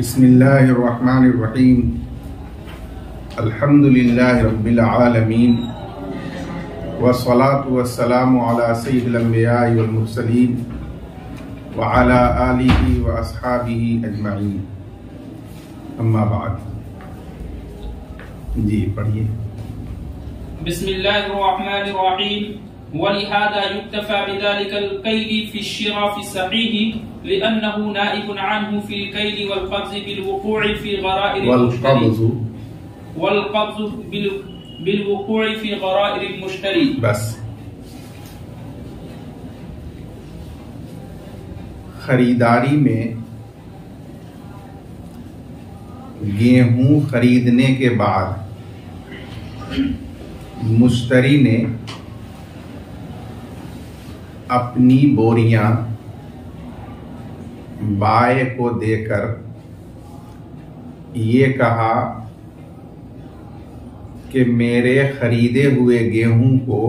बिस्मिल्लाहिर्रहमानिर्रहीम। अल्हम्दुलिल्लाहि रब्बिल आलमीन वस्सलातु वस्सलामु अला सय्यिदिल अंबिया'i वल मुरसलीन व अला आलिहि व अस्हाबिहि अजमाइन। अम्मा बाद। जी पढ़िए। बिस्मिल्लाहिर्रहमानिर्रहीम। वलिहादा युक्तफा बिदालिकल कैली फी शिरा फी सहीह लिअन्नहु नाइबुन अन्हु फिल कैली वल क़ब्ज़ बिल वक़ू'i फी ग़राइर बिल वक़ू'i फी ग़राइर मुश्तरी। बस खरीदारी में गेहूं खरीदने के बाद मुश्तरी ने अपनी बोरियां बाय को देकर ये कहा कि मेरे खरीदे हुए गेहूं को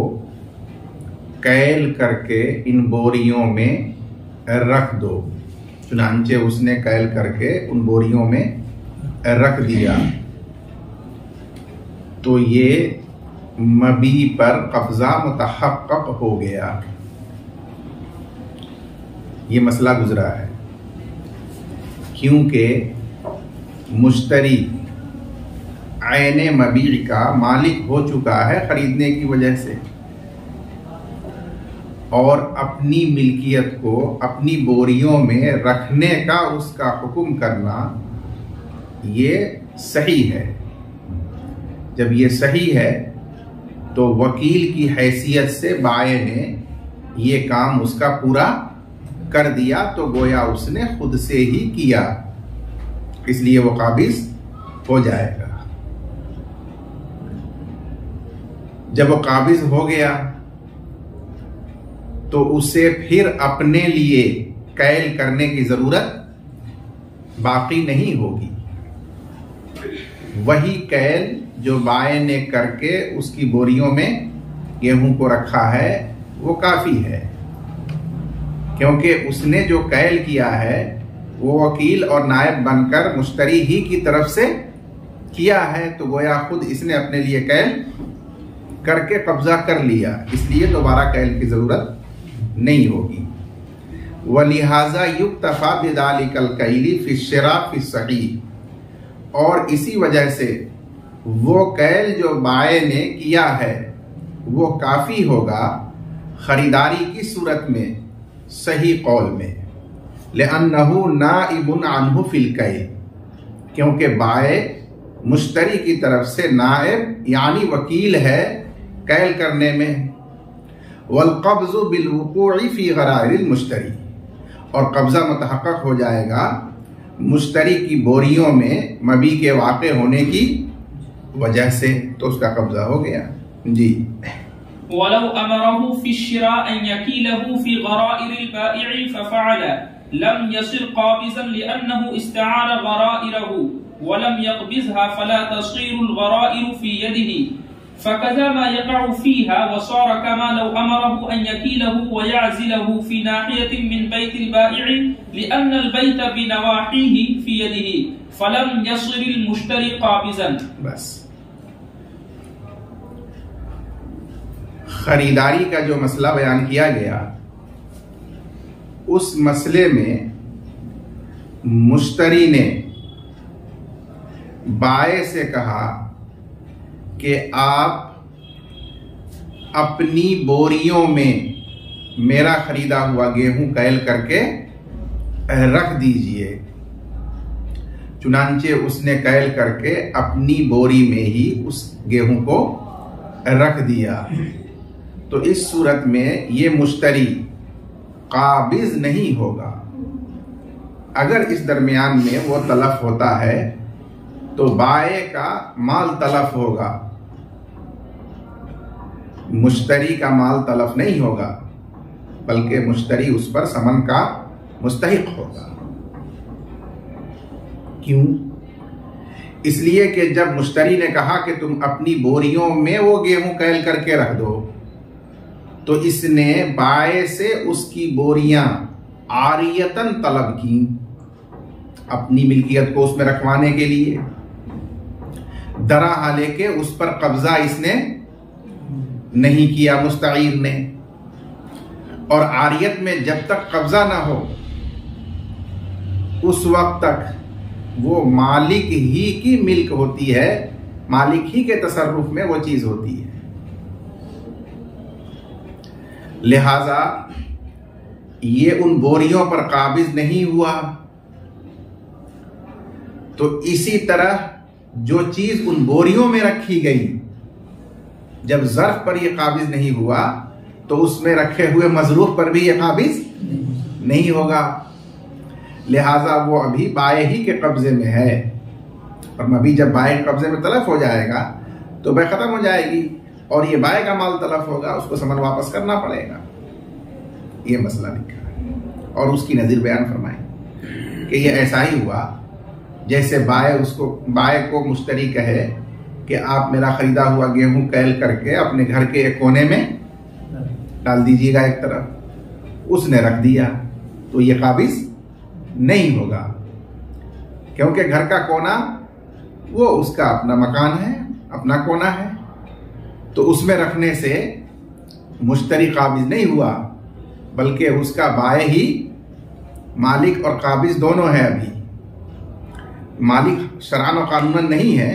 कैल करके इन बोरियों में रख दो। चुनांचे उसने कैल करके उन बोरियों में रख दिया तो ये मबी पर कब्जा मुतहक्कक हो गया। ये मसला गुजरा है क्योंकि मुश्तरी आयने मबी का मालिक हो चुका है खरीदने की वजह से, और अपनी मिल्कियत को अपनी बोरियों में रखने का उसका हुक्म करना ये सही है। जब ये सही है तो वकील की हैसियत से बाय ने ये काम उसका पूरा कर दिया, तो गोया उसने खुद से ही किया, इसलिए वो काबिज हो जाएगा। जब वो काबिज हो गया तो उसे फिर अपने लिए कैल करने की जरूरत बाकी नहीं होगी। वही कैल जो बाय ने करके उसकी बोरियों में गेहूं को रखा है वो काफी है, क्योंकि उसने जो कैल किया है वो वकील और नायब बनकर मुश्तरी ही की तरफ से किया है, तो गोया खुद इसने अपने लिए कैल करके कब्जा कर लिया, इसलिए दोबारा कैल की जरूरत नहीं होगी। वलिहाजा युक्तफा बिदालिकल कैली फी शिरा फी सहीह, और इसी वजह से वो कैल जो बाय ने किया है वो काफी होगा खरीदारी की सूरत में, सही कौल में। लिअन्नहु नाइबुन अन्हु फिल कैल, क्योंकि बाय मुश्तरी की तरफ से नाइब यानी वकील है कैल करने में। वल क़ब्ज़ बिल वक़ू'i फी ग़राइर मुश्तरी, और कब्जा मुतहक्कक हो जाएगा मुश्तरी की बोरियों में मबी के वाक़े होने की वजह से, तो उसका कब्जा हो गया। जी। वलौ अमरहु फी शिरा अन यकीलहु फी ग़राइर बाइ'i फफ़अल लम यसिर क़ाबिज़न लिअन्नहु इस्तआर ग़राइरहु वलम यक़बिज़हा फला तस्ग़ीरु ग़राइर फी यदिही फकज़ा मा यक़अ फ़ीहा वसार कमा लौ अमरहु अन यकीलहु व यअज़िलहु फी नाहियतिन मिन बैतिल बाइ'i लिअन्न अल बैत बिनवाहिही फी यदिही फलम यसिर अल मुश्तरी क़ाबिज़न। बस खरीदारी का जो मसला बयान किया गया, उस मसले में मुश्तरी ने बाय से कहा कि आप अपनी बोरियों में मेरा खरीदा हुआ गेहूं कैल करके रख दीजिए। चुनांचे उसने कैल करके अपनी बोरी में ही उस गेहूं को रख दिया, तो इस सूरत में ये मुश्तरी काबिज नहीं होगा। अगर इस दरमियान में वो तलफ होता है तो बाय का माल तलफ होगा, मुश्तरी का माल तलफ नहीं होगा, बल्कि मुश्तरी उस पर समन का मुस्तहिक होगा। क्यों? इसलिए कि जब मुश्तरी ने कहा कि तुम अपनी बोरियों में वो गेहूं कैल करके रख दो, तो इसने बाय से उसकी बोरियां आरियतन तलब की। अपनी मिल्कियत को उसमें रखवाने के लिए, दरा हाले के उस पर कब्जा इसने नहीं किया मुस्तईर ने। और आरियत में जब तक कब्जा ना हो उस वक्त तक वो मालिक ही की मिल्क होती है, मालिक ही के तसर्रुफ में वो चीज होती है। लिहाजा ये उन बोरियों पर काबिज नहीं हुआ। तो इसी तरह जो चीज उन बोरियों में रखी गई, जब ज़र्फ पर यह काबिज नहीं हुआ तो उसमें रखे हुए मजरूफ पर भी यह काबिज नहीं होगा। लिहाजा वो अभी बाए ही के कब्जे में है। और अभी जब बाए के कब्जे में तलफ हो जाएगा तो वह खत्म हो जाएगी और ये बाए का माल तलफ होगा, उसको समन वापस करना पड़ेगा। ये मसला लिखा है और उसकी नज़ीर बयान फरमाएं कि ये ऐसा ही हुआ जैसे बाए को मुश्तरी कहे कि आप मेरा खरीदा हुआ गेहूं कैल करके अपने घर के एक कोने में डाल दीजिएगा एक तरफ, उसने रख दिया तो ये काबिज नहीं होगा, क्योंकि घर का कोना वो उसका अपना मकान है, अपना कोना है, तो उसमें रखने से मुश्तरी काबिज नहीं हुआ, बल्कि उसका बाए ही मालिक और काबिज दोनों है। अभी मालिक शरअन और कानूनन नहीं है,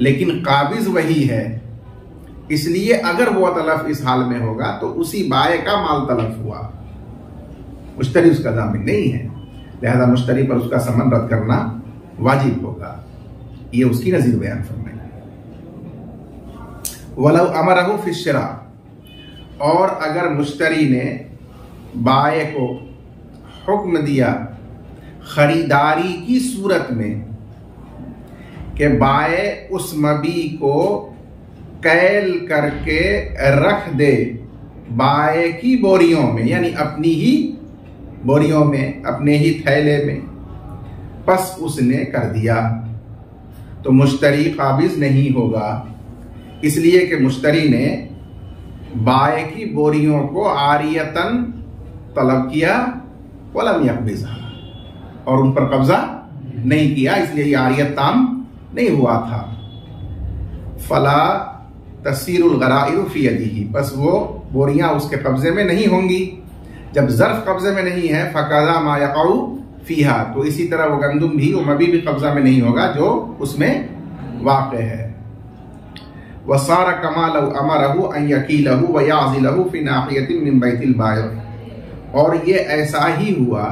लेकिन काबिज वही है। इसलिए अगर वो तलफ इस हाल में होगा तो उसी बाए का माल तलफ हुआ, मुश्तरी उसका जामिन नहीं है, लिहाजा मुश्तरी पर उसका समन रद्द करना वाजिब होगा। ये उसकी नज़ीर बयान फरमाई। वलौ अमरहु फिश्शरा, और अगर मुश्तरी ने बाए को हुक्म दिया खरीदारी की सूरत में कि बाए उस मबी को कैल करके रख दे बाए की बोरियों में, यानी अपनी ही बोरियों में, अपने ही थैले में, बस उसने कर दिया तो मुश्तरी काबिज नहीं होगा, इसलिए कि मुश्तरी ने बाए की बोरियों को आरियतन तलब किया वलम यक़बिज़हा, और उन पर कब्जा नहीं किया, इसलिए ये आरियत ताम नहीं हुआ था। फला तसीरुल गराइरु फी यदिही, बस वो बोरियां उसके कब्जे में नहीं होंगी। जब ज़र्फ कब्जे में नहीं है फ़काज़ा मा यक़उ फ़ीहा, तो इसी तरह वो गंदुम भी, वो मबी भी कब्जा में नहीं होगा जो उसमें वाक़े है। वसार कमा लौ अमरहु अन यकीलहु व याज़िलहु फी नाहियतिन मिन बैतिल बाय, और ये ऐसा ही हुआ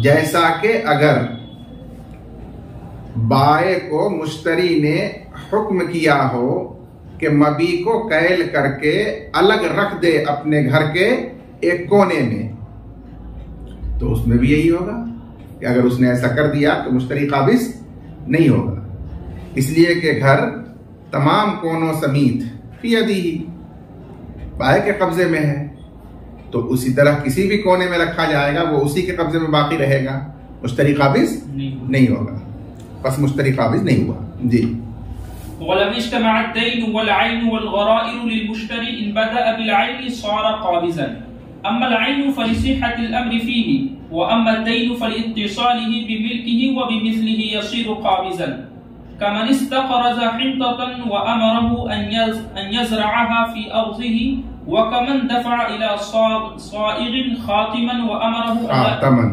जैसा कि अगर बाए को मुश्तरी ने हुक्म किया हो कि मबी को कैल करके अलग रख दे अपने घर के एक कोने में, तो उसमें भी यही होगा कि अगर उसने ऐसा कर दिया तो मुश्तरी काबिज नहीं होगा, इसलिए कि घर तमाम कोनों समीत फी यदिही, बाए के कब्जे में है, तो उसी तरह किसी भी कोने में रखा जाएगा वो उसी के कब्जे में बाकी रहेगा, मुश्तरी काबिज नहीं होगा, बस मुश्तरी काबिज नहीं हुआ। जी। वलम इज्तमअ अद-दैन वल-ऐन वल-गराइर लिल-मुश्तरी इन बदअ बिल-ऐन सारा काबिज़न, अम्मा अल-ऐन फलिसिह्हति अल-अम्र फीही व अम्मा अद-दैन फलिइत्तिसालिही बिमिल्किही व बिमिस्लिही यसीरु काबिज़न, कमन इस्तक़रज़ हिंततन व अमरहु अन यज़रअहा फी अर्ज़िही व कमन दफ़अ इला साइग़िन खातिमन व अमरहु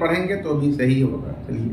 पढ़ेंगे तो भी सही होगा। चलिए,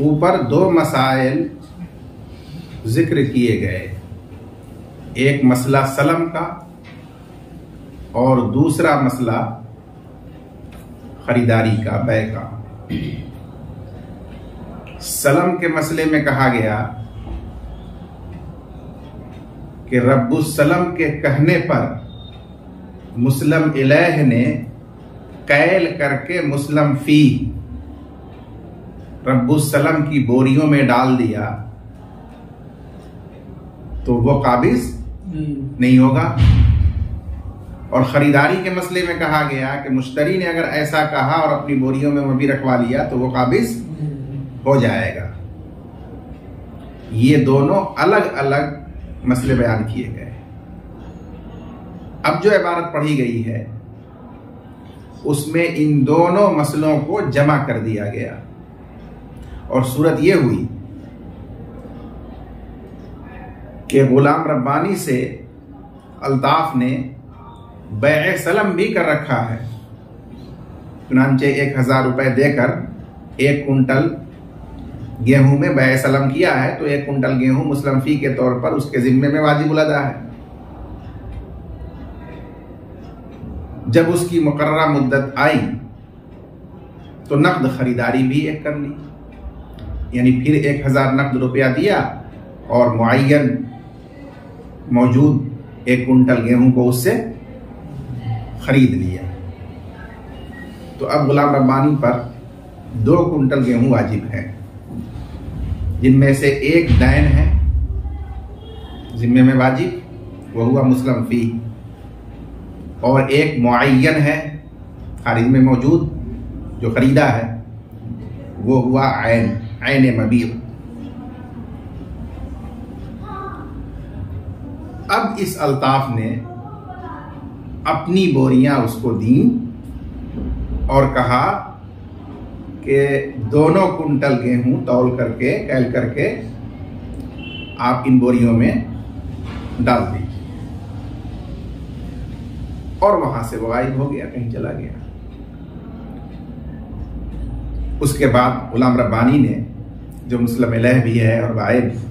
ऊपर दो मसाइल जिक्र किए गए, एक मसला सलम का और दूसरा मसला खरीदारी का, बै का। सलम के मसले में कहा गया कि रब्बुस सलम के कहने पर मुस्लम इलैह ने कैल करके मुस्लम फी रब्बुस सलम की बोरियों में डाल दिया तो वो काबिज नहीं होगा। और खरीदारी के मसले में कहा गया कि मुश्तरी ने अगर ऐसा कहा और अपनी बोरियों में मबी रखवा लिया तो वो काबिज हो जाएगा। ये दोनों अलग अलग मसले बयान किए गए। अब जो इबारत पढ़ी गई है उसमें इन दोनों मसलों को जमा कर दिया गया और सूरत यह हुई कि गुलाम रब्बानी से अल्ताफ ने बैए सलम भी कर रखा है। चुनांचे 1000 रुपए देकर 1 कुंटल गेहूं में बैए सलम किया है तो 1 कुंटल गेहूं मुस्लिम फी के तौर पर उसके जिम्मे में वाजिब अदा है। जब उसकी मुकर्ररा मुद्दत आई तो नकद खरीदारी भी एक कर ली, यानी फिर 1000 नकद रुपया दिया और मुअय्यन मौजूद 1 कुंटल गेहूं को उससे खरीद लिया। तो अब गुलाम रब्बानी पर 2 कुंटल गेहूं वाजिब है, जिनमें से एक दैन है जिम्मे में वाजिब, वो हुआ मुस्लिम फी, और एक मुअय्यन है खारिज में मौजूद जो खरीदा है, वो हुआ ऐन मबीर। अब इस अल्ताफ ने अपनी बोरियां उसको दी और कहा कि 2 कुंटल गेहूं तौल करके कैल करके आप इन बोरियों में डाल दीजिए, और वहां से वो गायब हो गया, कहीं चला गया। उसके बाद गुलाम रब्बानी ने, जो मुस्लिम इलैह भी है और गायब,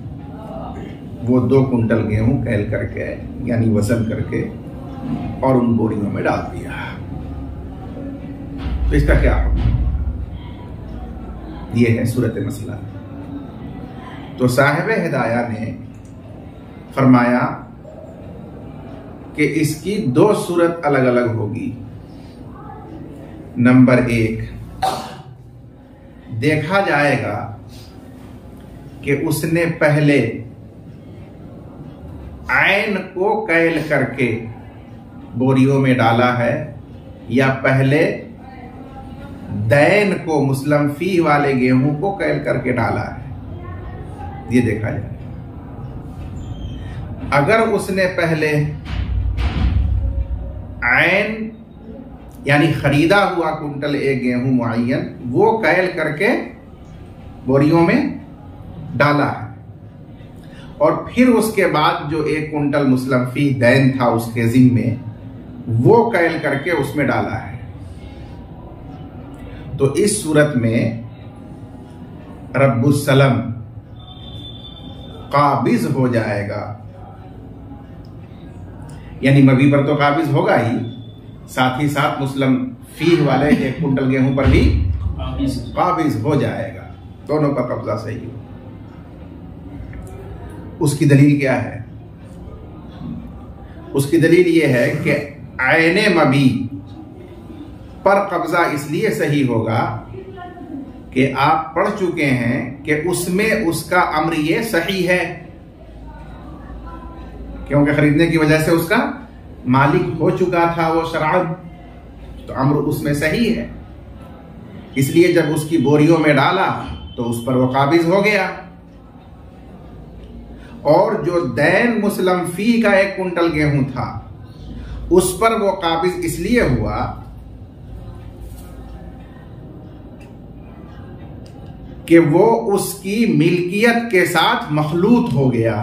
वो 2 कुंटल गेहूं कैल करके यानी वजन करके और उन बोरियों में डाल दिया। तो इसका क्या होगा? ये है सूरत मसला। तो साहिब हिदाया ने फरमाया कि इसकी 2 सूरत अलग अलग होगी। नंबर 1, देखा जाएगा कि उसने पहले ऐन को कैल करके बोरियों में डाला है या पहले दैन को मुस्लिम फी वाले गेहूं को कैल करके डाला है, ये देखा जाए। अगर उसने पहले ऐन यानी खरीदा हुआ कुंटल 1 गेहूं मुअय्यन वो कैल करके बोरियों में डाला है और फिर उसके बाद जो 1 कुंटल मुस्लिम फी दैन था उसके जिम्मे वो कैल करके उसमें डाला है, तो इस सूरत में रब्बुस सलम काबिज हो जाएगा। यानी मबी पर तो काबिज होगा ही, साथ ही साथ मुस्लिम फी वाले 1 कुंटल गेहूं पर भी काबिज हो जाएगा, दोनों का कब्जा सही हो। उसकी दलील क्या है? उसकी दलील यह है कि ऐने मबी पर कब्जा इसलिए सही होगा कि आप पढ़ चुके हैं कि उसमें उसका अम्र ये सही है, क्योंकि खरीदने की वजह से उसका मालिक हो चुका था वो शराब, तो अम्र उसमें सही है। इसलिए जब उसकी बोरियों में डाला तो उस पर वो काबिज हो गया। और जो दैन मुस्लिम फी का 1 कुंटल गेहूं था उस पर वो काबिज इसलिए हुआ कि वो उसकी मिल्कियत के साथ मखलूत हो गया।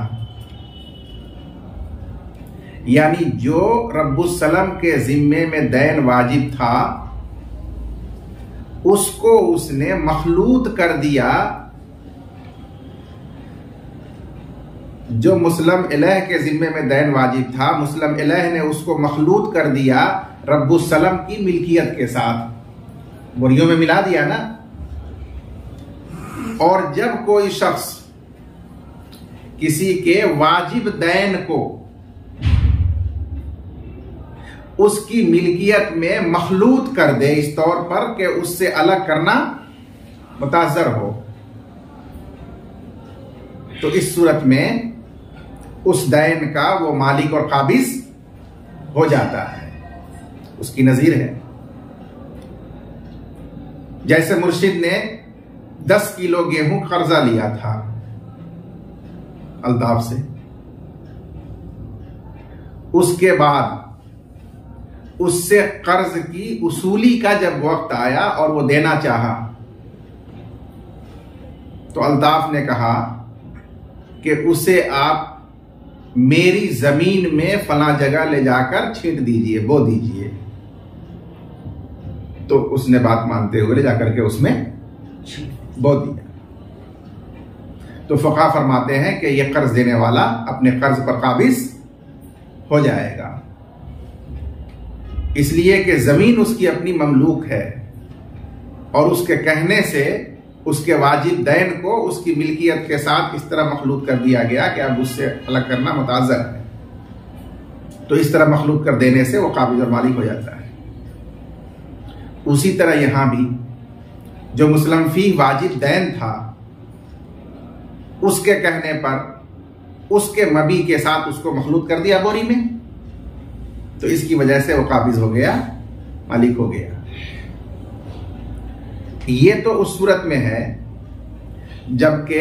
यानी जो रब्बुस सलम के जिम्मे में दैन वाजिब था उसको उसने मखलूत कर दिया जो मुस्लिम इलह के जिम्मे में दैन वाजिब था, मुस्लिम इलह ने उसको मखलूत कर दिया रब्बुस्सलम की मिल्कियत के साथ, बोरियों में मिला दिया ना। और जब कोई शख्स किसी के वाजिब दैन को उसकी मिल्कियत में मखलूत कर दे इस तौर पर कि उससे अलग करना मुताज़र हो, तो इस सूरत में उस दैन का वो मालिक और काबिज हो जाता है। उसकी नजीर है जैसे मुर्शिद ने 10 किलो गेहूं कर्जा लिया था अल्ताफ से, उसके बाद उससे कर्ज की उसूली का जब वक्त आया और वो देना चाहा, तो अल्ताफ ने कहा कि उसे आप मेरी जमीन में फला जगह ले जाकर छींट दीजिए, बो दीजिए। तो उसने बात मानते हुए ले जाकर के उसमें बो दिया। तो फक़हा फरमाते हैं कि यह कर्ज देने वाला अपने कर्ज पर काबिज हो जाएगा, इसलिए कि जमीन उसकी अपनी ममलूक है और उसके कहने से उसके वाजिब दैन को उसकी मिल्कियत के साथ इस तरह मखलूत कर दिया गया कि अब उससे अलग करना मुताज़र है। तो इस तरह मखलूत कर देने से वो काबिज और मालिक हो जाता है। उसी तरह यहां भी जो मुस्लिम फी वाजिब दैन था, उसके कहने पर उसके मबी के साथ उसको मखलूत कर दिया बोरी में, तो इसकी वजह से वो काबिज हो गया, मालिक हो गया। ये तो उस सूरत में है जबकि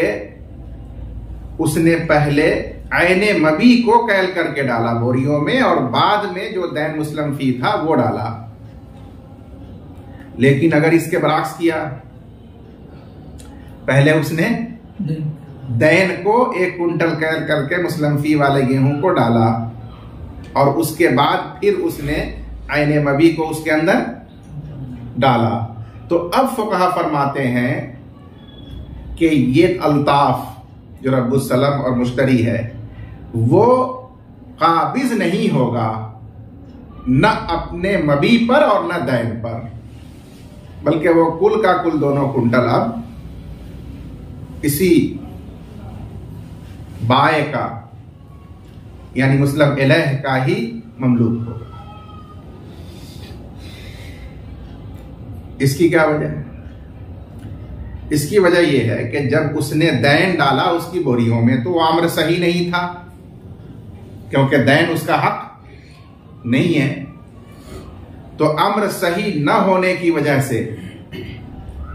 उसने पहले आयने मबी को कैल करके डाला बोरियों में और बाद में जो दैन मुस्लिम फी था वो डाला। लेकिन अगर इसके बरअक्स किया, पहले उसने दैन को 1 कुंटल कैल करके मुस्लिम फी वाले गेहूं को डाला और उसके बाद फिर उसने आयने मबी को उसके अंदर डाला, तो अब फुक़हा फरमाते हैं कि ये अल्ताफ जो रब्बुस्सलम और मुश्तरी है वो काबिज नहीं होगा न अपने मबी पर और न दैन पर, बल्कि वो कुल का कुल दोनों कुंटल अब इसी बाय का यानी मुस्लिम इलह का ही ममलूक होगा। इसकी क्या वजह है? इसकी वजह यह है कि जब उसने दैन डाला उसकी बोरियों में तो वो अम्र सही नहीं था, क्योंकि दैन उसका हक नहीं है। तो अम्र सही न होने की वजह से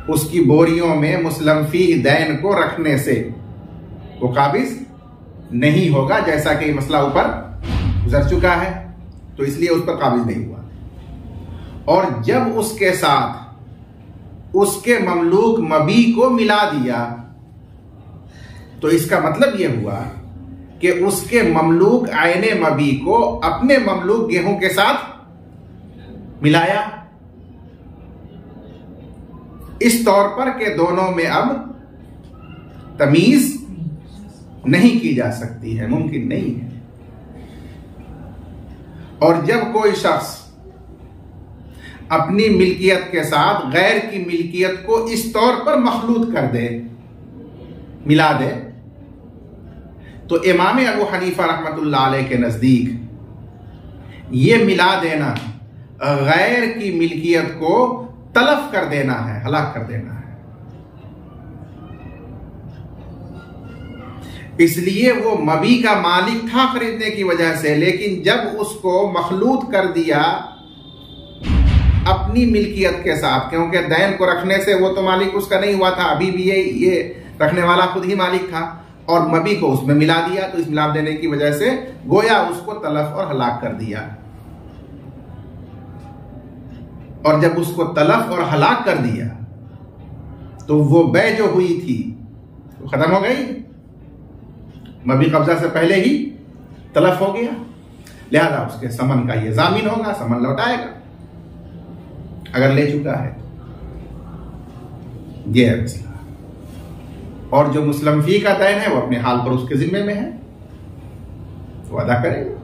उसकी बोरियों में मुस्लिम फी दैन को रखने से वो काबिज नहीं होगा, जैसा कि मसला ऊपर गुजर चुका है, तो इसलिए उस पर काबिज नहीं हुआ। और जब उसके साथ उसके ममलूक मबी को मिला दिया तो इसका मतलब यह हुआ कि उसके ममलूक आयने मबी को अपने ममलूक गेहूं के साथ मिलाया, इस तौर पर कि दोनों में अब तमीज नहीं की जा सकती है, मुमकिन नहीं है। और जब कोई शख्स अपनी मिल्कियत के साथ गैर की मिल्कियत को इस तौर पर मखलूत कर दे, मिला दे, तो इमाम अबू हनीफा रहमतुल्लाह अलैह के नजदीक ये मिला देना गैर की मिल्कियत को तलफ कर देना है, हलाक कर देना है। इसलिए वो मबी का मालिक था खरीदने की वजह से, लेकिन जब उसको मखलूत कर दिया अपनी मिल्कियत के साथ, क्योंकि दैन को रखने से वो तो मालिक उसका नहीं हुआ था, अभी भी ये रखने वाला खुद ही मालिक था, और मबी को उसमें मिला दिया, तो इस मिलाप देने की वजह से गोया उसको तलफ और हलाक कर दिया। और जब उसको तलफ और हलाक कर दिया तो वो बै जो हुई थी वो खत्म हो गई, मबी कब्जा से पहले ही तलफ हो गया, लिहाजा उसके समन का ये जामीन होगा, समन लौटाएगा अगर ले चुका है। ये है मसला। और जो मुस्लिम फी का दैन है वो अपने हाल पर उसके जिम्मे में है। वो अदा करेगा।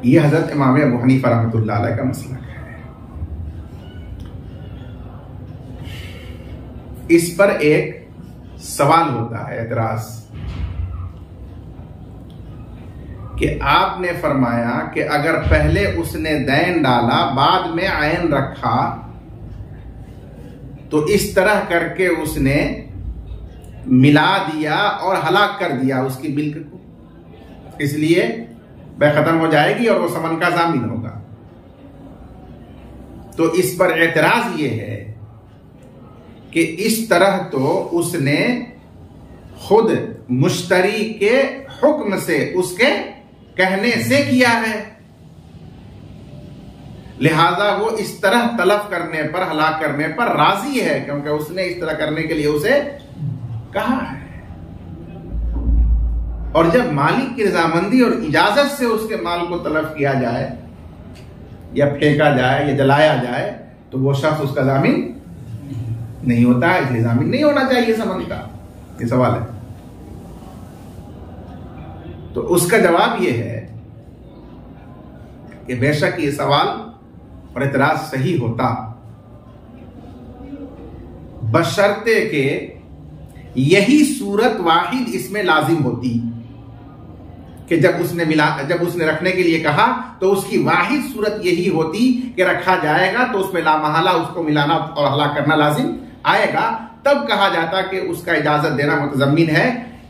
ये हजरत इमाम अबू हनीफा रहमतुल्लाह अलैह का मसलक है। इस पर एक सवाल होता है, एतराज, कि आपने फरमाया कि अगर पहले उसने दैन डाला बाद में आयन रखा तो इस तरह करके उसने मिला दिया और हलाक कर दिया उसकी मिल्क को, इसलिए वह खत्म हो जाएगी और वो समन का जामिन होगा। तो इस पर एतराज ये है कि इस तरह तो उसने खुद मुश्तरी के हुक्म से, उसके कहने से किया है, लिहाजा वो इस तरह तलफ करने पर, हलाक करने पर राजी है, क्योंकि उसने इस तरह करने के लिए उसे कहा है। और जब मालिक की रजामंदी और इजाजत से उसके माल को तलफ किया जाए या फेंका जाए या जलाया जाए तो वो शख्स उसका जामिन नहीं होता है, इसलिए जामिन नहीं होना चाहिए समन का। ये सवाल है। तो उसका जवाब यह है कि बेशक ये सवाल और इतराज सही होता, बशर्ते के यही सूरत वाहिद इसमें लाजिम होती कि जब उसने रखने के लिए कहा तो उसकी वाहिद सूरत यही होती कि रखा जाएगा तो उसमें लामहला उसको मिलाना और हलाक करना लाजिम आएगा। तब कहा जाता कि उसका इजाजत देना मुतज़म्मिन है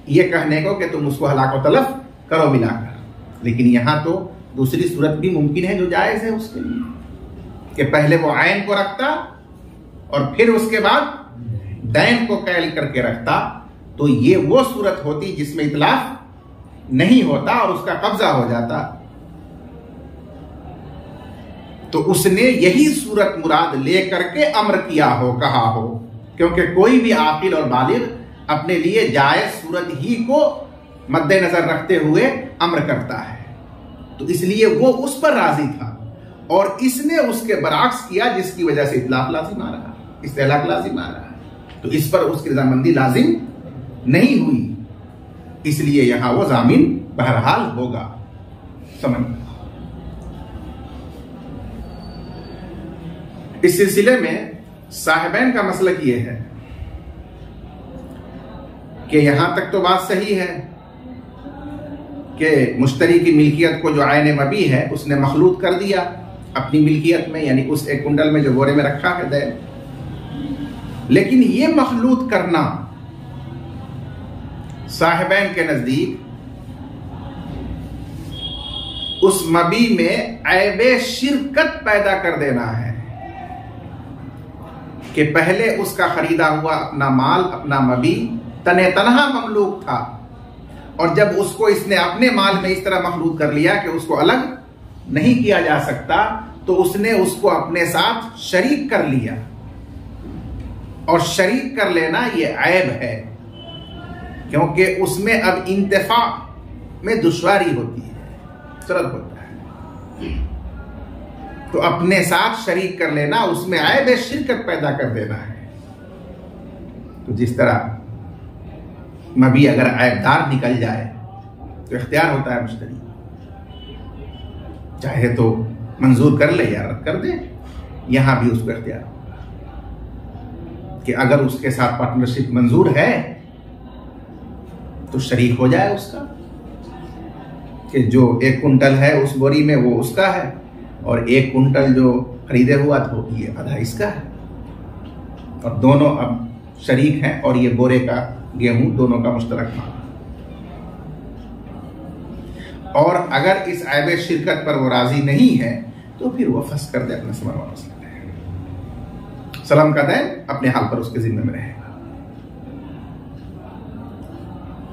ये कहने को कि तुम उसको हलाक व तलफ करो मिलाकर। लेकिन यहां तो दूसरी सूरत भी मुमकिन है जो जायज है उसके लिए, कि पहले वो आयन को रखता और फिर उसके बाद दैन को कैल करके रखता, तो ये वो सूरत होती जिसमें इतलाफ नहीं होता और उसका कब्जा हो जाता। तो उसने यही सूरत मुराद लेकर के अम्र किया हो, कहा हो, क्योंकि कोई भी आकिल और बालिग अपने लिए जायज सूरत ही को मद्देनजर रखते हुए अम्र करता है। तो इसलिए वो उस पर राजी था और इसने उसके बरअक्स किया जिसकी वजह से इतलाफ लाजिम आ रहा, इस्तेलाक लाजिम आ रहा है। तो इस पर उसकी रजामंदी लाजिम नहीं हुई, इसलिए यहां वो जामिन बहरहाल होगा। समझ। इस सिलसिले में साहिबैन का मसलक ये है कि यहां तक तो बात सही है कि मुश्तरी की मिल्कियत को जो आयन मबी है उसने मखलूत कर दिया अपनी मिल्कियत में, यानी उस एक कुंडल में जो बोरे में रखा है दैन। लेकिन ये मखलूत करना साहिबैन के नजदीक उस मबी में ऐबे शिरकत पैदा कर देना है कि पहले उसका खरीदा हुआ अपना माल, अपना मबी तने तनहा ममलूक था और जब उसको इसने अपने माल में इस तरह मखलूत कर लिया कि उसको अलग नहीं किया जा सकता, तो उसने उसको अपने साथ शरीक कर लिया। और शरीक कर लेना ये ऐब है, क्योंकि उसमें अब इंतफा में दुश्वारी होती है, सरल होता है। तो अपने साथ शरीक कर लेना उसमें ऐब शिरकत पैदा कर देना है। तो जिस तरह मबी अगर ऐबदार निकल जाए तो इख्तियार होता है मुश्तरी, चाहे तो मंजूर कर ले या रद्द कर दे। यहां भी उसको इख्तियार कि अगर उसके साथ पार्टनरशिप मंजूर है तो शरीक हो जाए उसका, कि जो 1 कुंटल है उस बोरी में वो उसका है और 1 कुंटल जो खरीदे हुआ तो ये आधा इसका है, और दोनों अब शरीक हैं और ये बोरे का गेहूं दोनों का मुश्तरक माल। और अगर इस ऐब शिरकत पर वो राजी नहीं है तो फिर वो फस कर दे अपने समन वाला सलाम का दैन अपने हाल पर उसके जिम्मे में रहेगा।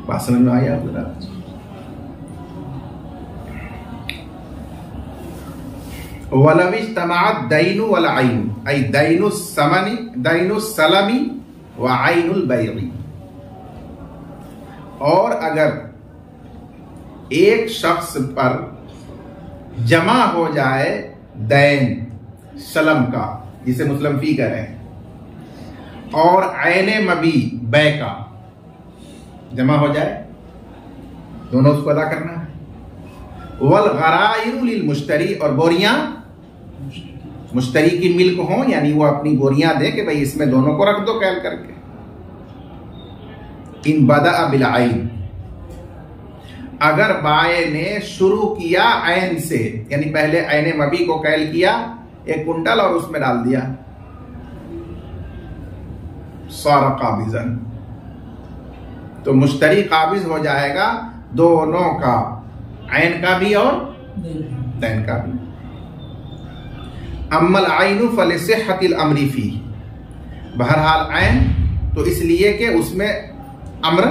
बात समझ में आई आप जरा? वलविश तमात दैनु वल आइन आई दैनु समनी दैनु सलमी व आइनुल बैगी। और अगर एक शख्स पर जमा हो जाए दैन सलम का, जिसे मुस्लिम फी कह रहे हैं, और आयने मबी बै का जमा हो जाए, दोनों उसको अदा करना है। वल गराइरु लिल मुश्तरी, और बोरियां मुश्तरी की मिल्क हो, यानी वो अपनी बोरियां दे कि भाई इसमें दोनों को रख दो कैल करके। इन बदा बिल आइन, अगर बाय ने शुरू किया ऐन से, यानी पहले ऐने मबी को कैल किया 1 कुंटल और उसमें डाल दिया, सारा काबिजन, तो मुश्तरी काबिज हो जाएगा दोनों का, ऐन का भी और दैन का भी। अम्मल आइनु फलिसिहतिल अमरी फी, बहरहाल ऐन तो इसलिए कि उसमें अम्र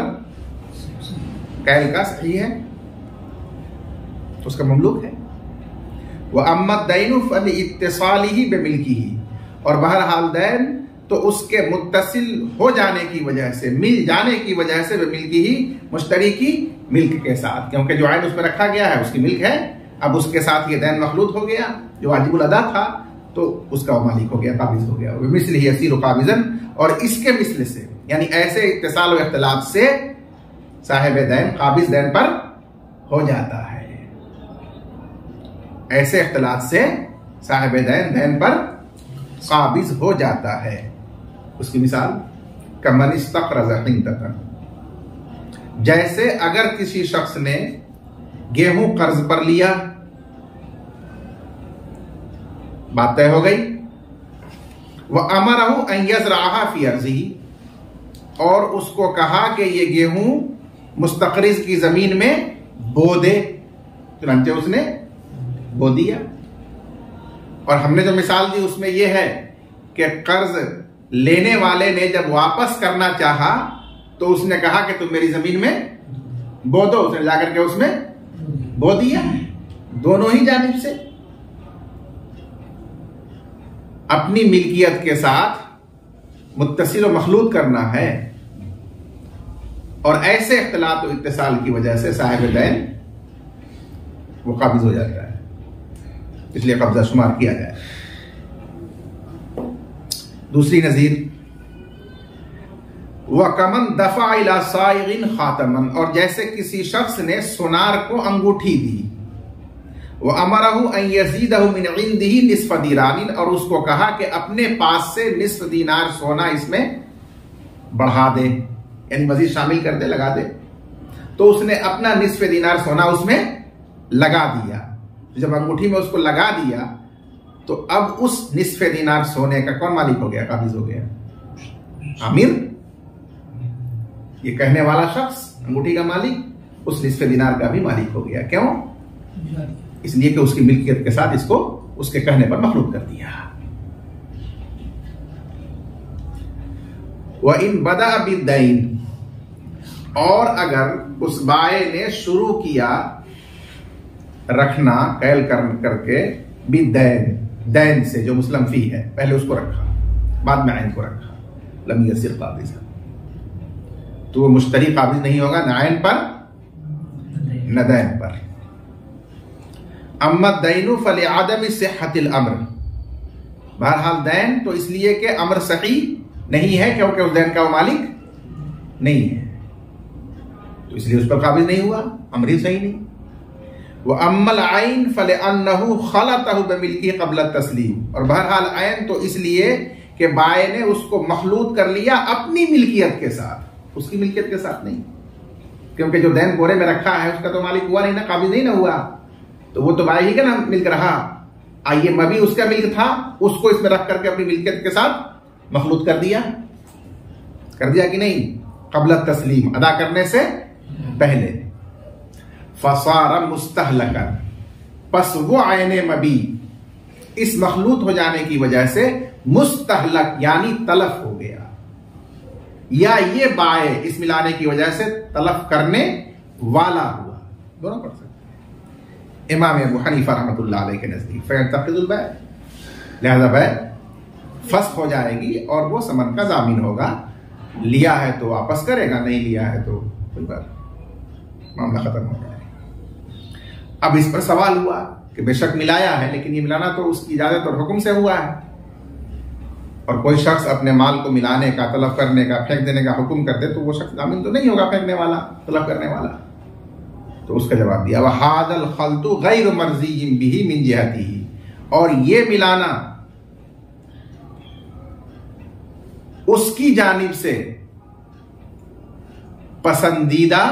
कैल का सही है, तो उसका ममलूक है। वह अम्मद दैनु फल इत्तिसालिही बिमिल्किही, और बहरहाल दैन तो उसके मुत्तसिल हो जाने की वजह से, मिल जाने की वजह से, बिमिल्किही मुश्तरी की मिल्क के साथ, क्योंकि जो आयन उसमें रखा गया है उसकी मिल्क है, अब उसके साथ ये दैन मखलूत हो गया जो वाजिबुल अदा था, तो उसका वो मालिक हो गया, काबिज हो गया। मिस्ल ही यसीर काबिजन, और इसके मिस्ल से, यानी ऐसे इत्तिसाल व इख्तिलात से साहिब दैन काबिज दैन पर हो जाता है। ऐसे इख्तिलात से साहिब दैन दैन पर काबिज हो जाता है। उसकी मिसाल कमन इस्तक़रज़ हिंदतन, जैसे अगर किसी शख्स ने गेहूं कर्ज पर लिया, बात तय हो गई। वह अमरहु अन यज़रअहा फी अर्ज़िही, और उसको कहा कि ये गेहूं मुस्तक़रिज़ की जमीन में बो दे, चुनांचे उसने बो दिया। और हमने जो मिसाल दी उसमें यह है कि कर्ज लेने वाले ने जब वापस करना चाहा तो उसने कहा कि तुम मेरी जमीन में बो दो, उसने जाकर के उसमें बो दिया। दोनों ही जानिब से अपनी मिल्कियत के साथ मुत्तसिल व मखलूत करना है, और ऐसे इख्तिलात व इत्तिसाल की वजह से साहिब दैन वो काबिज हो जाता है, इसलिए कब्जा शुमार किया जाए। दूसरी नजीर वह कमन दफा इला साइगिन खातमन, और जैसे किसी शख्स ने सुनार को अंगूठी दी, वह अमरहु अन यज़ीदहु मिन इंदिही निस्फ़ दीनारिन, और उसको कहा कि अपने पास से निस्फ़ दीनार सोना इसमें बढ़ा दे, यानी मजीद शामिल कर दे, लगा दे। तो उसने अपना निस्फ़ दीनार सोना उसमें लगा दिया। जब अंगूठी में उसको लगा दिया तो अब उस निस्फ़ दीनार सोने का कौन मालिक हो गया, काबिज हो गया? आमिर, ये कहने वाला शख्स, अंगूठी का मालिक, उस निस्फ़ दीनार का भी मालिक हो गया। क्यों? इसलिए कि उसकी मिल्कियत के साथ इसको उसके कहने पर मखलूत कर दिया। वह इन बदा बिद्दैन, और अगर उस बाय ने शुरू किया रखना कैल करके बिद्दैन, दैन से जो मुस्लम फी है, पहले उसको रखा बाद में आइन को रखा, लम यसिर काबिज, तो वो मुश्तरी काबिज नहीं होगा न आइन पर न दैन पर। अम्मा दैनु फले आदम सिहतिल अम्र, बहरहाल दैन तो इसलिए कि अम्र सही नहीं है, क्योंकि उस दैन का वो मालिक नहीं है, तो इसलिए उस पर काबिज नहीं हुआ, अम्र ही सही नहीं। वह अम्मल आइन फले अन्नहु खलतहु बिमिल्किही क़ब्ल तस्लीम, और बहरहाल आइन तो इसलिए कि बाय ने उसको मखलूत कर लिया अपनी मिल्कियत के साथ, उसकी मिल्कियत के साथ नहीं, क्योंकि जो दैन बोरे में रखा है उसका तो मालिक हुआ नहीं ना, काबिज नहीं ना हुआ, तो वो तो बाय ही का ना मिल्क रहा। आइए मबी उसका मिल्क था, उसको इसमें रख करके अपनी मिल्कियत के साथ मखलूत कर दिया कि नहीं? क़ब्ल तस्लीम, अदा करने से पहले। फसारा मुस्तहलकन, पस वो आयने मबी इस मखलूत हो जाने की वजह से मुस्तहलक यानी तलफ हो गया, या ये बाय इस मिलाने की वजह से तलफ करने वाला हुआ, दोनों पढ़ सकते। इमाम अबू हनीफा रहमतुल्लाह अलैह के नजदीक फ़यंतक़िदुल बै, लिहाजा बै फस्ख़ हो जाएगी और वो समन का जामीन होगा, लिया है तो वापस करेगा, नहीं लिया है तो कोई बात, मामला खत्म हो जाएगा। अब इस पर सवाल हुआ कि बेशक मिलाया है, लेकिन ये मिलाना तो उसकी इजाजत और हुक्म से हुआ है, और कोई शख्स अपने माल को मिलाने का, तलब करने का, फेंक देने का हुक्म कर दे तो वो शख्स जामिन तो नहीं होगा फेंकने वाला, तलब करने वाला। तो उसका जवाब दिया वह हादल खल्तु गैर मर्ज़िय्यिन बिही मिन जिहतिही, और ये मिलाना उसकी जानिब से पसंदीदा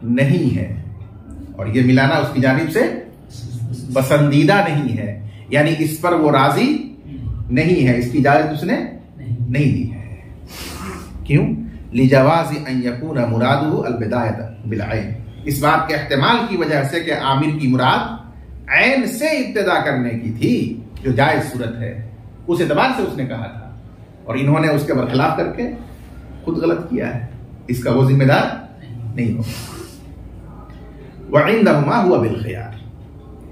नहीं है, और ये मिलाना उसकी जानिब से पसंदीदा नहीं है, यानी इस पर वो राजी नहीं है, इसकी इजाजत उसने नहीं दी है। क्यों? लिजवाज़ि अन यकून मुरादुहु अल-बिदायत बिल-ऐन, इस बात के इहतिमाल की वजह से कि आमिर की मुराद ऐन से इब्तिदा करने की थी, जो जायज सूरत है, उस एतबार से उसने कहा था, और इन्होंने उसके बरखिलाफ करके खुद गलत किया है, इसका वो जिम्मेदार नहीं होगा। वइंदहुमा हुवा बिल खियार,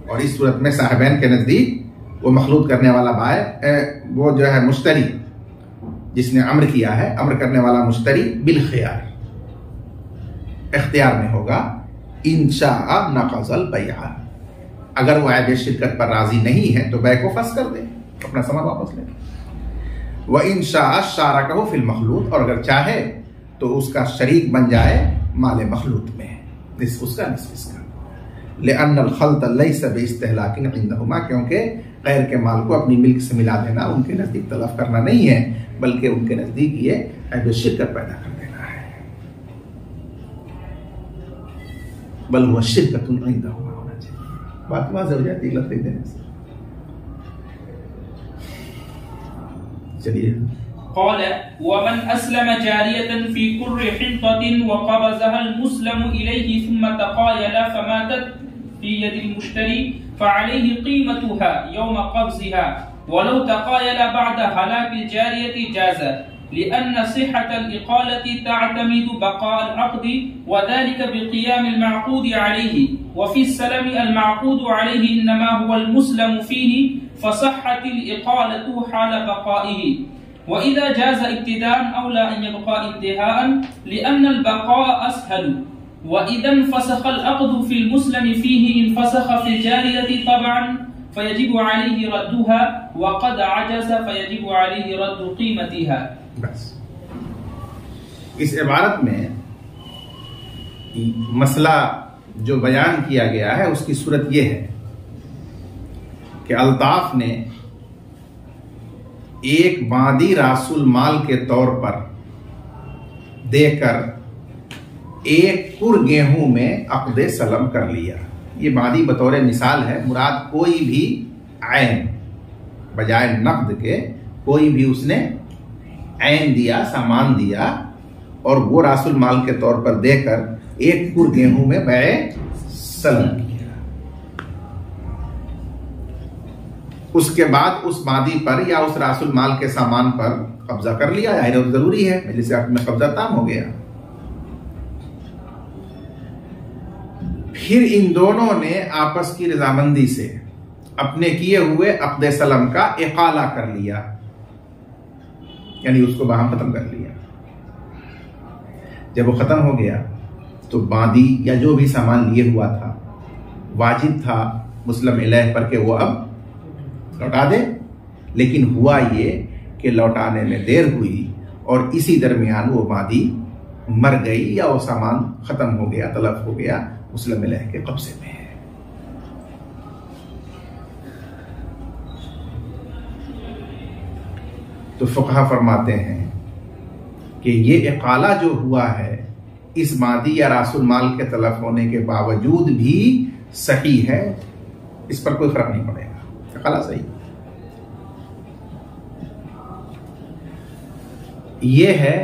और इस सूरत में साहिबैन के नजदीक वो मखलूत करने वाला वो जो है मुश्तरी, जिसने अम्र किया है, अम्र करने वाला मुश्तरी बिल खियार, इख्तियार में होगा। इंशाअ नक़ज़ल बैअ, अगर वो ऐब शिरकत पर राजी नहीं है तो बै को फस कर दे, अपना सामान वापस ले। व इंशाअ शारकहु फिल मखलूत, और अगर चाहे तो उसका शरीक बन जाए माले मखलूत में, निस्फ उसका निस्फ इसका। लिअन्नल खल्त लैसा बिइस्तिहलाकिन इंदहुमा, क्योंकि गैर के माल को अपनी मिल्क से मिला देना उनके नजदीक तलफ करना नहीं है, बल्कि उनके नजदीक ये ऐब शिरकत पैदा कर देना है। बल हुवा शिरकतुन इंदहुमा होना चाहिए, बात वाज़ेह हो जाती है लफ्ज़ देने से। चलिए। क़ाल वमन अस्लम जारियतन फ़ी कुर्रि हिंततिन व क़बज़हा अल-मुस्लिमु इलैहि थुम्मा तक़ायला फ़मातत फ़ी यदिल मुश्तरी फ़अलैहि क़ीमतुहा यौम क़ब्ज़िहा वलौ तक़ायला बअद हलाकिल जारियति जाज़ लिअन्न सिह्हतल इक़ालति तअतमिदु बक़ाअल अक़्दि व ज़ालिका बिक़ियामिल मअक़ूदि अलैहि व फ़िस सलमि अल मअक़ूदु अलैहि इन्नमा हुवल मुस्लमु फ़ीहि फ़सह्हतिल इक़ालतु हाल बक़ाइहि वइज़ा जाज़ इब्तिदाअन औला अन यबक़ा इंतिहाअन लिअन्नल बक़ाअ असहल वइज़ा इंफ़सख़ल अक़्दु फ़िल मुस्लिमि फ़ीहि इंफ़सख़ फ़िल जारियति तबअन फ़यजिबु अलैहि रद्दुहा व क़द अजज़ फ़यजिबु अलैहि रद्दु क़ीमतिहा। बस इस इबारत में मसला जो बयान किया गया है उसकी सूरत यह है कि अल्ताफ ने एक मादी रासुल माल के तौर पर देकर एक कुर गेहूं में अक़्दे सलम कर लिया। ये मादी बतौर मिसाल है, मुराद कोई भी ऐन बजाय नक़द के कोई भी उसने ऐन दिया, सामान दिया, और वो रासुल माल के तौर पर देकर एक कुर गेहूं में बैए सलम किया। उसके बाद उस मादी पर या उस रासुल माल के सामान पर कब्जा कर लिया, जरूरी है, मजलिस अक़्द में कब्जा ताम हो गया। फिर इन दोनों ने आपस की रजामंदी से अपने किए हुए अक़्दे सलम का इक़ाला कर लिया, यानी उसको वहां खत्म कर लिया। जब वो खत्म हो गया तो मादी या जो भी सामान लिए हुआ था वाजिब था मुस्लिम इलैह पर के वो अब लौटा दे, लेकिन हुआ ये कि लौटाने में देर हुई और इसी दरमियान वो मादी मर गई या वो सामान खत्म हो गया, तलफ हो गया, मुस्लिम इलैह के कब्जे में है। तो फुक़हा फरमाते हैं कि ये इक़ाला जो हुआ है इस मादी या रासुल माल के तलफ होने के बावजूद भी सही है, इस पर कोई फर्क नहीं पड़ेगा, इक़ाला सही। ये है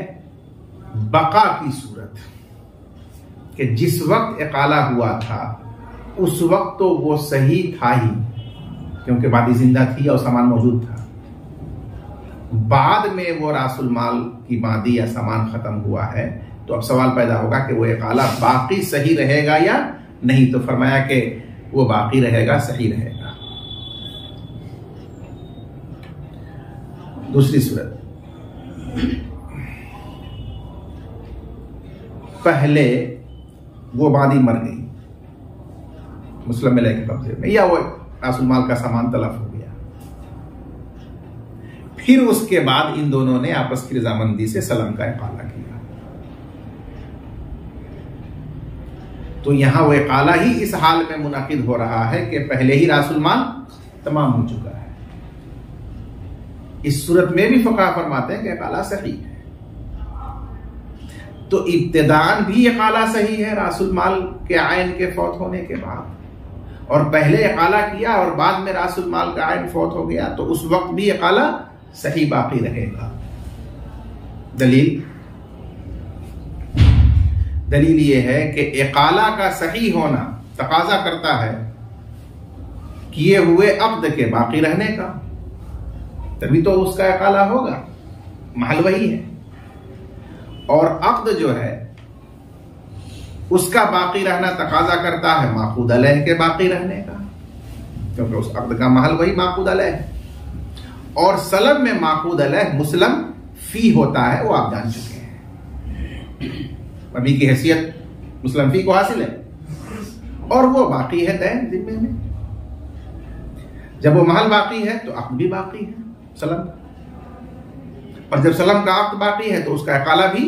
बका की सूरत कि जिस वक्त इक़ाला हुआ था उस वक्त तो वो सही था ही, क्योंकि मादी जिंदा थी और सामान मौजूद था। बाद में वो रासुल माल की मादी या सामान खत्म हुआ है, तो अब सवाल पैदा होगा कि वो इक़ाला बाकी सही रहेगा या नहीं। तो फरमाया कि वो बाकी रहेगा, सही रहेगा। दूसरी सूरत, पहले वो मादी मर गई मुस्लिम इलैह के कब्जे में, या वो रासुल माल का सामान तलफ हो गया, फिर उसके बाद इन दोनों ने आपस की रजामंदी से सलम का इक़ाला किया, तो यहां वो इकाला ही इस हाल में मुनाकिद हो रहा है कि पहले ही रासुल माल तमाम हो चुका है। इस सूरत में भी फक़हा फरमाते हैं कि इकाला सही है। तो इब्तिदान भी इकाला सही है रासुल माल के आयन के फौत होने के बाद, और पहले इकाला किया और बाद में रासुल माल का आयन फौत हो गया तो उस वक्त भी इकाला सही बाकी रहेगा। दलील ये है कि इकाला का सही होना तकाजा करता है किए हुए अक्द के बाकी रहने का, तभी तो उसका इकाला होगा, महल वही है। और अक्द जो है उसका बाकी रहना तकाजा करता है माकूद अलैह के बाकी रहने का, क्योंकि उस अक्द का महल वही माकूद अलैह है। और सलब में माकूद अलैह मुस्लम फी होता है, वो आप जान चुके हैं, अभी की हैसियत मुस्लम फी को हासिल है, और वो बाकी है दैन जिम्मे में। जब वो महल बाकी है तो अक्द भी बाकी है सलम, और जब सलम का अक्द बाकी है तो उसका इकाला भी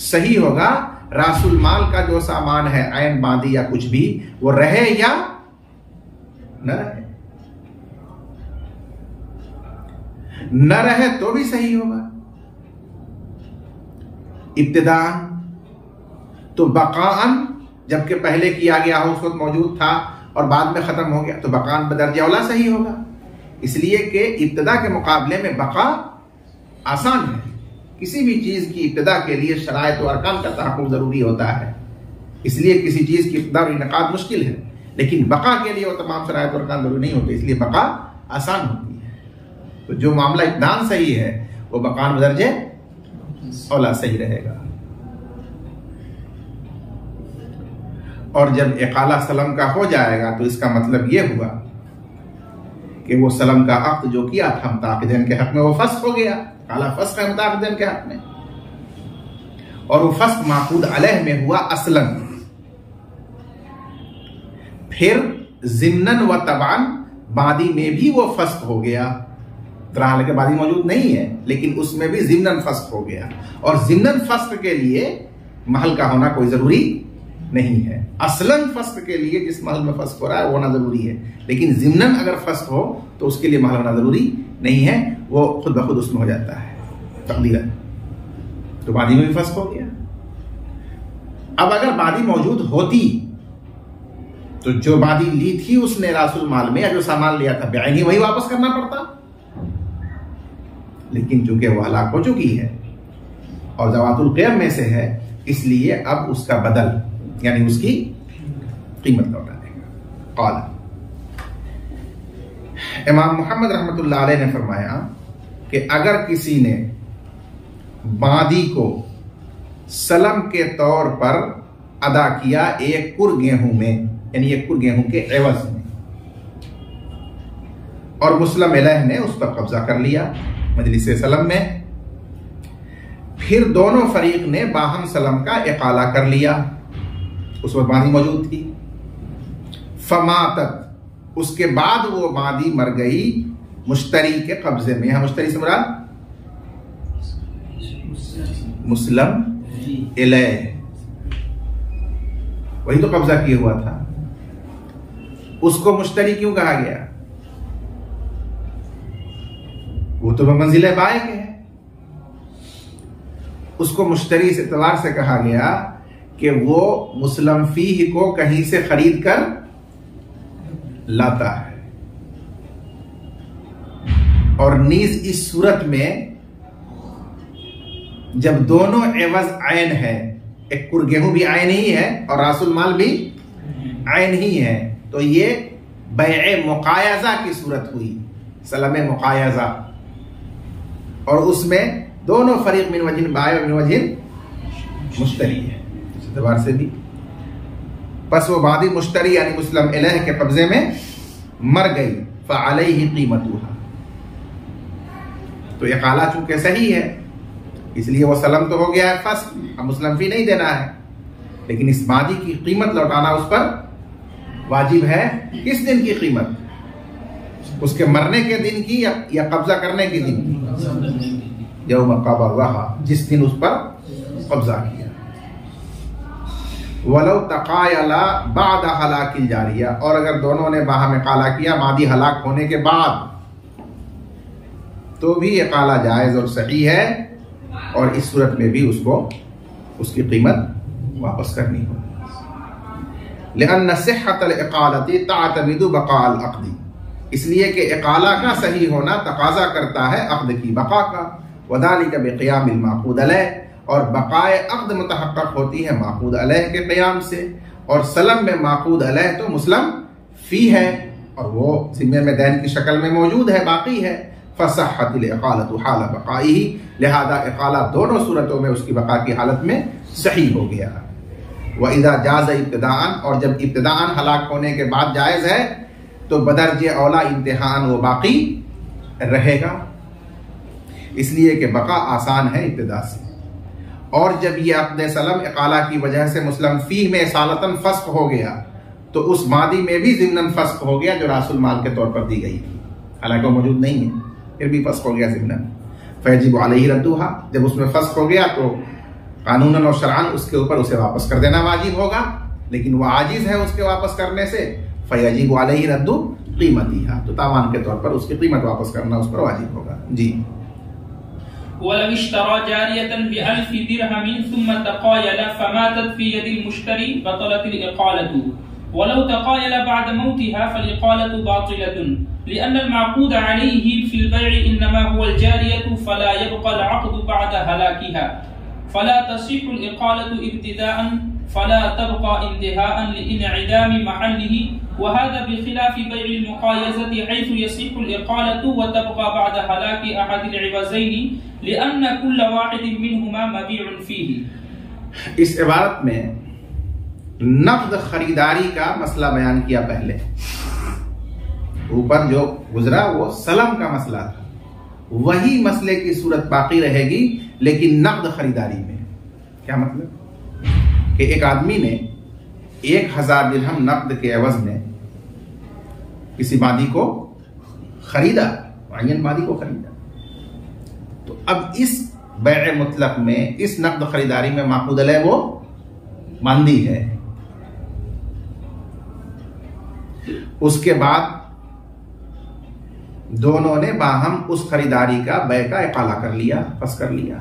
सही होगा। रासुल माल का जो सामान है आयन बांदी या कुछ भी, वो रहे या न रहे, न रहे तो भी सही होगा। इब्तिदान तो बकान, जबकि पहले किया गया हो उस वक्त मौजूद था और बाद में खत्म हो गया तो बकान बदर्जा औला सही होगा, इसलिए कि इब्तिदा के मुकाबले में बका आसान है। किसी भी चीज की इब्तिदा के लिए शराइत और अरकान का तहफ़्फ़ुज़ जरूरी होता है, इसलिए किसी चीज की इब्तिदा और इनकाद मुश्किल है, लेकिन बका के लिए वो तमाम शराइत और अरकान जरूरी नहीं होते, इसलिए बका आसान होती है। तो जो मामला इब्तिदान सही है वो बकान बदर्जे औला सही रहेगा। और जब इकाला सलम का हो जाएगा तो इसका मतलब यह हुआ कि वो सलम का अक्द जो किया था मुताक़िदैन के हक में वो फस्ख हो गया, काला फस्ख है मुताक़िदैन के हक में, और वो फस्ख माकूद अलैह में हुआ असलन। फिर ज़िम्नन व तबान बादी में भी वो फस्ख हो गया, हालांकि बादी मौजूद नहीं है लेकिन उसमें भी ज़िम्नन फस्ख हो गया, और ज़िम्नन फस्ख के लिए महल का होना कोई जरूरी नहीं है। असलन फस्ख के लिए जिस महल में फस्ख हो रहा है वो होना जरूरी है, लेकिन ज़िम्नन अगर फस्ख हो तो उसके लिए महल होना जरूरी नहीं है, वो खुद ब खुद उसमें हो जाता है तक़दीरन। तो बादी में भी फस्ख हो गया। अब अगर बादी मौजूद होती तो जो बादी ली थी उसने रासुल माल में, या जो सामान लिया था बेआइन ही वही वापस करना पड़ता, लेकिन चूंकि वो हलाक हो चुकी है और ज़वातुल क़ियम में से है, इसलिए अब उसका बदल यानी उसकी कीमत लौटा देगा। क़ाला इमाम मोहम्मद रहमतुल्लाह अलैह ने फरमाया कि अगर किसी ने बादी को सलम के तौर पर अदा किया एक कुर गेहूं में, यानी एक कुर गेहूं के एवज में, और मुस्लिम अलैह ने उस पर कब्जा कर लिया मजलिस सलम में, फिर दोनों फरीक ने बाहम सलम का इकाला कर लिया, उस वक्त बादी मौजूद थी, फमातत, उसके बाद वो बादी मर गई मुश्तरी के कब्जे में। यहां मुश्तरी से मुराद मुस्लिम अलैह, वही तो कब्जा किया हुआ था। उसको मुश्तरी क्यों कहा गया? वो तो मंजिल बाए के है। उसको मुश्तरी इस एतबार से कहा गया कि वो मुस्लिम फीह को कहीं से खरीद कर लाता है, और नीज इस सूरत में जब दोनों एवज आयन है, एक कुर गेहूं भी आयन ही है और रासुल माल भी आयन ही है, तो ये बैए मुकायजा की सूरत हुई, सलम मुकायजा, और उसमें दोनों फरीक मिन वजहिन बाय और मिन वजहिन मुश्तरी है, इस एतबार से भी। बस वो बादी मुश्तरी यानी मुस्लिम अलैह के कब्जे में मर गई, फ़अलैहि क़ीमतुहा, तो इकाला चूंकि सही है इसलिए वो सलम तो हो गया है फस्ख, अब मुस्लिम फी नहीं देना है, लेकिन इस बादी की कीमत लौटाना उस पर वाजिब है। किस दिन की कीमत? उसके मरने के दिन की या कब्जा करने के दिन की? यौम क़बज़हा, जिस दिन उस पर कब्जा किया। वलो तकायला बाद हलाकिल जारिया, और अगर दोनों ने बाहम इकाला किया मादी हलाक होने के बाद तो भी इकाला जायज और सही है, और इस सूरत में भी उसको उसकी कीमत वापस करनी हो। लिअन्न सिह्हतल इकालती तातमिदु बकाल अक़दी, इसलिए कि इकाला का सही होना तकाजा करता है अक़द की बका का। वदालिका बिक़ियामिल माक़ूद अलैह, और बकाए अक़द मुतहक़्क़क़ होती है माक़ूद अलैह के क़याम से, और सलम में माक़ूद अलैह तो मुस्लम फ़ी है, और वो ज़िम्मे में दैन की शक्ल में मौजूद है, बाकी है। फ़सहहतिल इक़ालतु हाल बक़ाइही, लिहाजा इक़ाला दोनों सूरतों में उसकी बका की हालत में सही हो गया। व इज़ा जाज़ इब्तिदाअन, और जब इब्तिदाअन हलाक होने के बाद जायज़ है तो बदर्जे औला इम्तिहान वो बाकी रहेगा, इसलिए कि बका आसान है इब्तिदा से। और जब ये अक़्द सलम इक़ाला की वजह से मुस्लम फ़ी में सालतन फ़स्ख़ हो गया तो उस मादी में भी ज़िम्नन फ़स्ख़ हो गया जो रासुल माल के तौर पर दी गई थी, हालांकि वो मौजूद नहीं है, फिर भी फ़स्ख़ हो गया ज़िम्नन। फ़यजिबु अलैहि रद्दुहा, जब उसमें फ़स्ख़ हो गया तो कानूनन और शरअन उसके ऊपर उसे वापस कर देना वाजिब होगा, लेकिन वह आजिज़ है उसके वापस करने से। फ़यजिबु अलैहि रद्दु क़ीमतिहा, तो तावान के तौर पर उसकी कीमत वापस करना उस पर वाजिब होगा। जी। वलव इश्तरा जारियतन बिअल्फ़ि दिरहमिन सुम्मा तक़ायला फ़मातत फ़ी यदिल मुश्तरी बतलतिल इक़ालतु वलौ तक़ायला बअद मौतिहा फ़ल-इक़ालतु बातिलतुन लिअन्नल मअक़ूद अलैहि फ़िल बै'i इन्नमा हुवल जारियतु फ़ला यब्क़ल अक़्दु बअद हलाकिहा फ़ला तसिह्हुल इक़ालतु इब्तिदाअन फ़ला तब्क़ा इंतिहाअन लिइनइदामि महल्लिही वहादा बिखिलाफि बैइल मुक़ायज़ति हैथु यसिह्हुल इक़ालतु व तब्क़ा बअद हलाकि अहदिल इवज़ैनि लिअन्न कुल्ल वाहिदिन मिनहुमा मबीउन फ़ीही। इस इबारत में नक़्द खरीदारी का मसला बयान किया पहले, ऊपर जो गुजरा वो सलम का मसला था, वही मसले की सूरत बाकी रहेगी लेकिन नक़्द खरीदारी में। क्या मतलब कि एक आदमी ने 1000 दिरहम नक़्द के एवज में किसी मादी को खरीदा, मुअय्यन मादी को खरीदा, तो अब इस बैअ मुतलक में, इस नक़्द खरीदारी में माक़ूद अलैह वो मांदी है। उसके बाद दोनों ने बाहम उस खरीदारी का बैअ का इक़ाला कर लिया, फस कर लिया,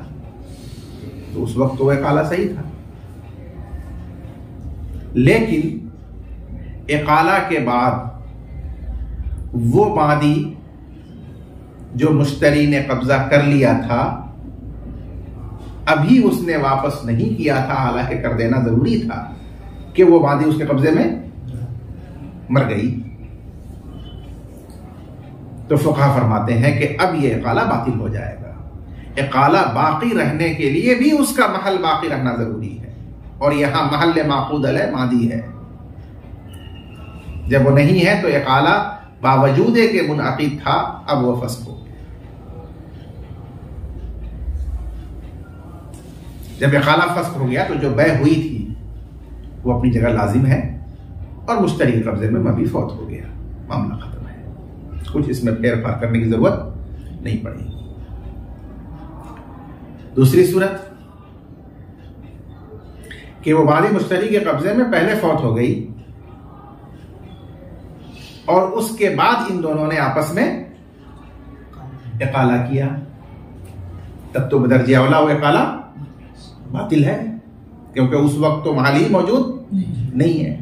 तो उस वक्त तो इक़ाला सही था। लेकिन इक़ाला के बाद वो मादी जो मुश्तरी ने कब्जा कर लिया था अभी उसने वापस नहीं किया था, हालांकि कर देना जरूरी था कि वो मादी उसके कब्जे में मर गई, तो फुक़हा फरमाते हैं कि अब ये इक़ाला बातिल हो जाएगा। इक़ाला बाकी रहने के लिए भी उसका महल बाकी रहना जरूरी है, और यहां महल माक़ूद अलैह मादी है। जब वो नहीं है तो इक़ाला बावजूद के मुनअक़िद था, अब वो फस्ख़ हो गया। जब इक़ाला फस्ख़ हो गया तो जो बैअ हुई थी वो अपनी जगह लाजिम है और मुश्तरी के कब्जे में मबी फौत हो गया, मामला खत्म है, कुछ इसमें फेर फार करने की जरूरत नहीं पड़ेगी। दूसरी सूरत कि वो मादी मुश्तरी के कब्जे में पहले फौत हो गई और उसके बाद इन दोनों ने आपस में इक़ाला किया, तब तो बदर्जे औला वो इक़ाला बातिल है, क्योंकि उस वक्त तो माल ही मौजूद नहीं है,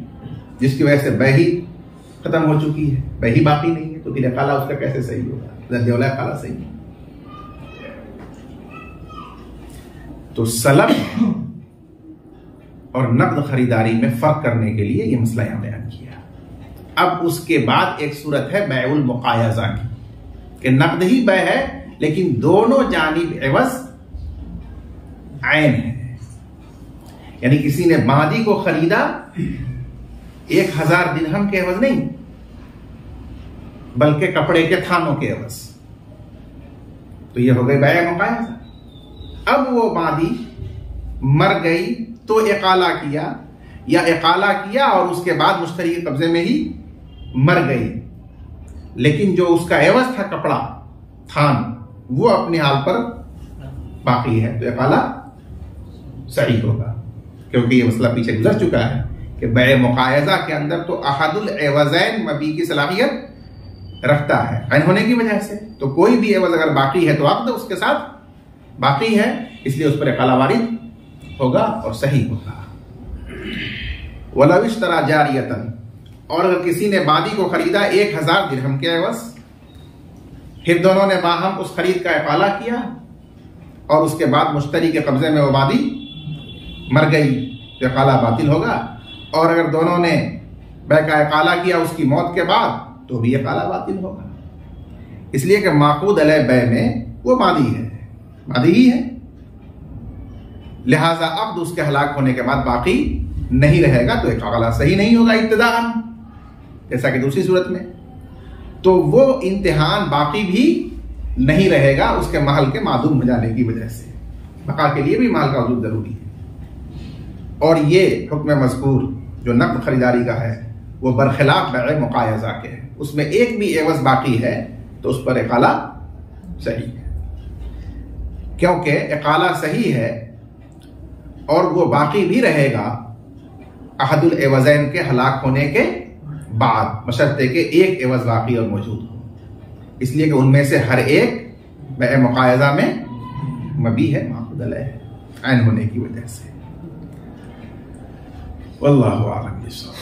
जिसकी वजह से बैअ ही खत्म हो चुकी है, बैअ ही बाकी नहीं है, तो फिर इक़ाला उसका कैसे सही होगा? बदर्जे औला इक़ाला सही है। तो सलम और नक़्द खरीदारी में फर्क करने के लिए यह मसला यहां बयान किया। अब उसके बाद एक सूरत है बैउल मुक़ायज़ा की, कि नक़्द ही बैअ है लेकिन दोनों जानिब एवज ऐन है, यानी किसी ने मादी को खरीदा 1000 दिरहम के एवज नहीं, बल्कि कपड़े के थानों के एवज, तो यह हो गई बैअ मुक़ायज़ा। अब वो मादी मर गई तो इक़ाला किया, या इक़ाला किया और उसके बाद मुश्तरी के कब्जे में ही मर गई, लेकिन जो उसका एवज था कपड़ा थान वो अपने हाल पर बाकी है, तो इक़ाला सही होगा। क्योंकि ये मसला पीछे गुजर चुका है कि बे मुकायजा के अंदर तो अहदुल एवज़ैन मबी की सलाहियत रखता है ऐन होने की वजह से। तो कोई भी एवज अगर बाकी है तो अक़्द उसके साथ बाकी है, इसलिए उस पर इक़ाला वारिद होगा और सही होगा। वलौ इश्तरा जारियतन, और अगर किसी ने बादी को खरीदा 1000 दिरहम के एवज, फिर दोनों ने बाहम उस खरीद का इक़ाला किया और उसके बाद मुश्तरी के कब्जे में वो बादी मर गई तो इक़ाला बातिल होगा। और अगर दोनों ने बै का इक़ाला किया उसकी मौत के बाद तो भी इक़ाला बातिल होगा, इसलिए कि माक़ूद अलैह बै में वो मादी है, मादी ही है, लिहाजा अक़्द उसके हलाक होने के बाद बाकी नहीं रहेगा तो इक़ाला सही नहीं होगा इब्तिदाअन, जैसा कि दूसरी सूरत में। तो वो इम्तिहान बाकी भी नहीं रहेगा उसके महल के मादूम हो जाने की वजह से। बका के लिए भी महल का वजूद जरूरी है। और ये हुक्म मज़कूर जो नक़द खरीदारी का है वो बरखिलाफ बे मुकायजा के है, उसमें एक भी एवज बाकी है तो उस पर इक़ाला सही है, क्योंकि इक़ाला सही है और वो बाकी भी रहेगा अहदुल एवज़ैन के हलाक होने के बाद, बशर्ते के एक एवज बाकी और मौजूद हो, इसलिए कि उनमें से हर एक बे मुकायजा में मबी है, माक़ूद अलैह ऐन होने की वजह से। वल्लाहु आलम बिस्सवाब।